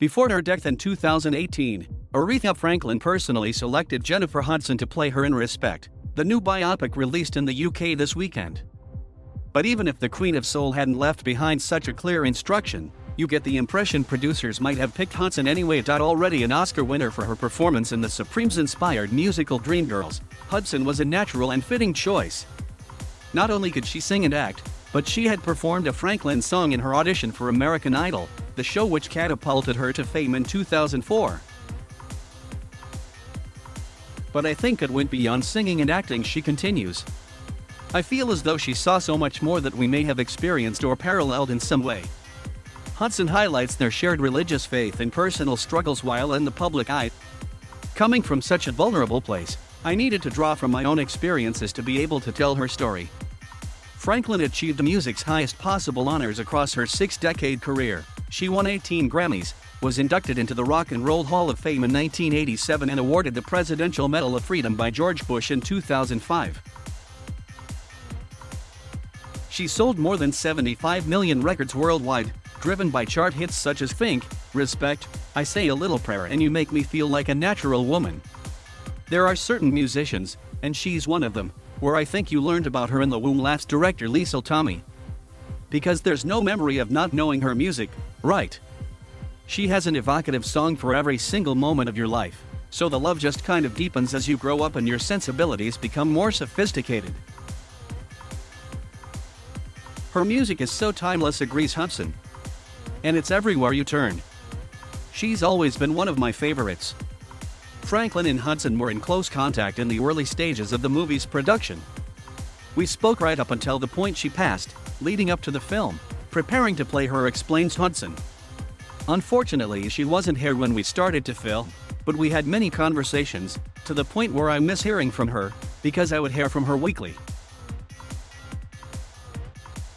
Before her death in 2018, Aretha Franklin personally selected Jennifer Hudson to play her in Respect, the new biopic released in the UK this weekend. But even if the Queen of Soul hadn't left behind such a clear instruction, you get the impression producers might have picked Hudson anyway. Already an Oscar winner for her performance in the Supremes-inspired musical Dreamgirls, Hudson was a natural and fitting choice. Not only could she sing and act, but she had performed a Franklin song in her audition for American Idol, the show which catapulted her to fame in 2004. But I think it went beyond singing and acting, she continues. I feel as though she saw so much more that we may have experienced or paralleled in some way. Hudson highlights their shared religious faith and personal struggles while in the public eye. Coming from such a vulnerable place, I needed to draw from my own experiences to be able to tell her story. Franklin achieved music's highest possible honors across her 6-decade career. She won 18 Grammys, was inducted into the Rock and Roll Hall of Fame in 1987 and awarded the Presidential Medal of Freedom by George Bush in 2005. She sold more than 75 million records worldwide, driven by chart hits such as Think, Respect, I Say a Little Prayer and You Make Me Feel Like a Natural Woman. There are certain musicians, and she's one of them, where I think you learned about her in the womb. Laughs director Liesl Tommy. Because there's no memory of not knowing her music, right? She has an evocative song for every single moment of your life, so the love just kind of deepens as you grow up and your sensibilities become more sophisticated. Her music is so timeless, agrees Hudson. And it's everywhere you turn. She's always been one of my favorites. Franklin and Hudson were in close contact in the early stages of the movie's production. We spoke right up until the point she passed, leading up to the film, preparing to play her, explains Hudson. Unfortunately, she wasn't here when we started to film, but we had many conversations, to the point where I miss hearing from her, because I would hear from her weekly.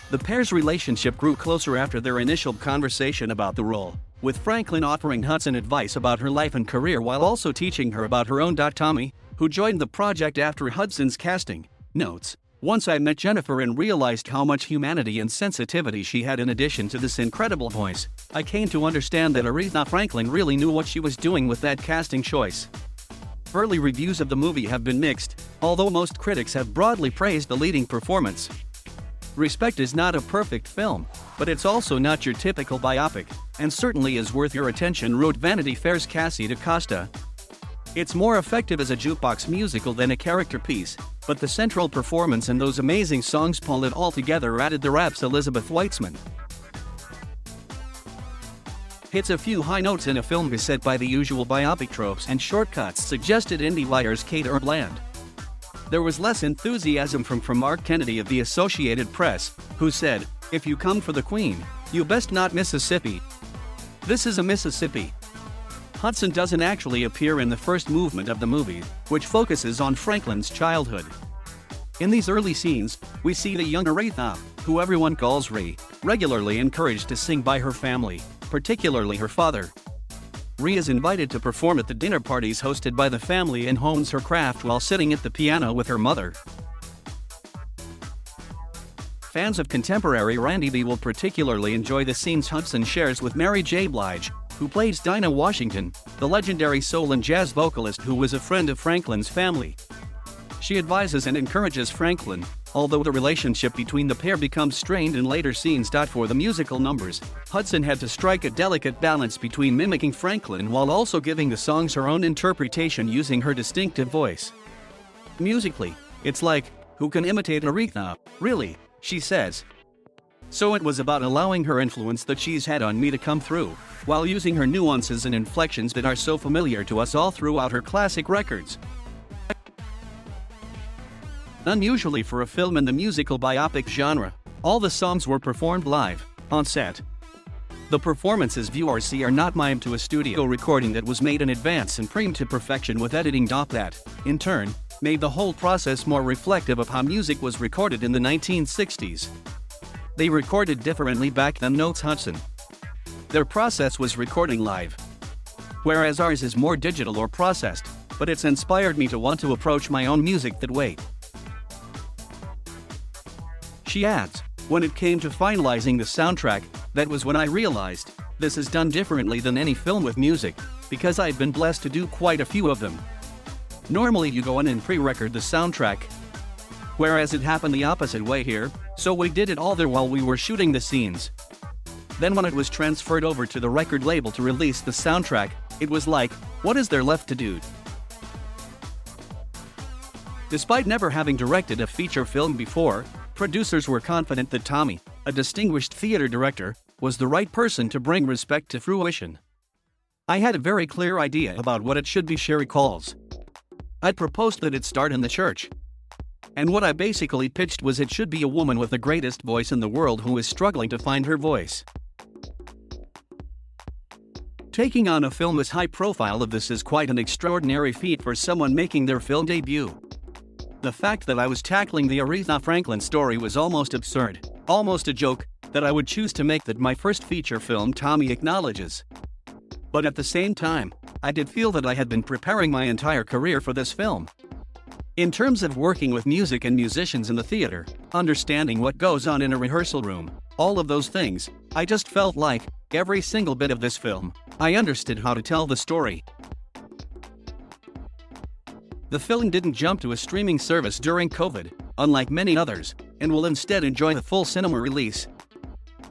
The pair's relationship grew closer after their initial conversation about the role, with Franklin offering Hudson advice about her life and career while also teaching her about her own. Tommy, who joined the project after Hudson's casting, notes, once I met Jennifer and realized how much humanity and sensitivity she had in addition to this incredible voice, I came to understand that Aretha Franklin really knew what she was doing with that casting choice. Early reviews of the movie have been mixed, although most critics have broadly praised the leading performance. Respect is not a perfect film, but it's also not your typical biopic, and certainly is worth your attention, wrote Vanity Fair's Cassie DaCosta. It's more effective as a jukebox musical than a character piece, but the central performance and those amazing songs pull it all together, added the Rap's Elizabeth Weitzman. Hits a few high notes in a film beset by the usual biopic tropes and shortcuts, suggested indie writers Kate Bland. There was less enthusiasm from Mark Kennedy of the Associated Press, who said, "If you come for the Queen, you best not Mississippi. This is a Mississippi." Hudson doesn't actually appear in the first movement of the movie, which focuses on Franklin's childhood. In these early scenes, we see the young Aretha, who everyone calls Ree, regularly encouraged to sing by her family, particularly her father. Ree is invited to perform at the dinner parties hosted by the family and hones her craft while sitting at the piano with her mother. Fans of contemporary Randy B will particularly enjoy the scenes Hudson shares with Mary J. Blige, who plays Dinah Washington, the legendary soul and jazz vocalist who was a friend of Franklin's family. She advises and encourages Franklin, although the relationship between the pair becomes strained in later scenes. For the musical numbers, Hudson had to strike a delicate balance between mimicking Franklin while also giving the songs her own interpretation using her distinctive voice. Musically, it's like, who can imitate Aretha, really, she says. So it was about allowing her influence that she's had on me to come through, while using her nuances and inflections that are so familiar to us all throughout her classic records. Unusually for a film in the musical biopic genre, all the songs were performed live, on set. The performances viewers see are not mimed to a studio recording that was made in advance and primed to perfection with editing. That, in turn, made the whole process more reflective of how music was recorded in the 1960s. They recorded differently back then, notes Hudson. Their process was recording live, whereas ours is more digital or processed, but it's inspired me to want to approach my own music that way. She adds, when it came to finalizing the soundtrack, that was when I realized This is done differently than any film with music, because I've been blessed to do quite a few of them. Normally you go in and pre-record the soundtrack, whereas it happened the opposite way here, so we did it all there while we were shooting the scenes. Then when it was transferred over to the record label to release the soundtrack, it was like, what is there left to do? Despite never having directed a feature film before, producers were confident that Tommy, a distinguished theater director, was the right person to bring Respect to fruition. I had a very clear idea about what it should be, she recalls. I'd proposed that it start in the church. And what I basically pitched was it should be a woman with the greatest voice in the world who is struggling to find her voice. Taking on a film as high profile of this is quite an extraordinary feat for someone making their film debut. The fact that I was tackling the Aretha Franklin story was almost absurd, almost a joke, that I would choose to make that my first feature film, Tommy acknowledges. But at the same time, I did feel that I had been preparing my entire career for this film. In terms of working with music and musicians in the theater, understanding what goes on in a rehearsal room, all of those things, I just felt like, every single bit of this film, I understood how to tell the story. The film didn't jump to a streaming service during COVID, unlike many others, and will instead enjoy the full cinema release.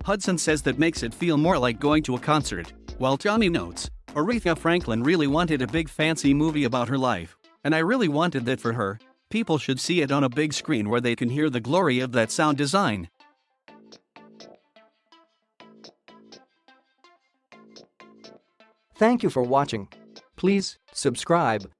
Hudson says that makes it feel more like going to a concert, while Tommy notes, Aretha Franklin really wanted a big fancy movie about her life, and I really wanted that for her. People should see it on a big screen where they can hear the glory of that sound design. Thank you for watching. Please subscribe.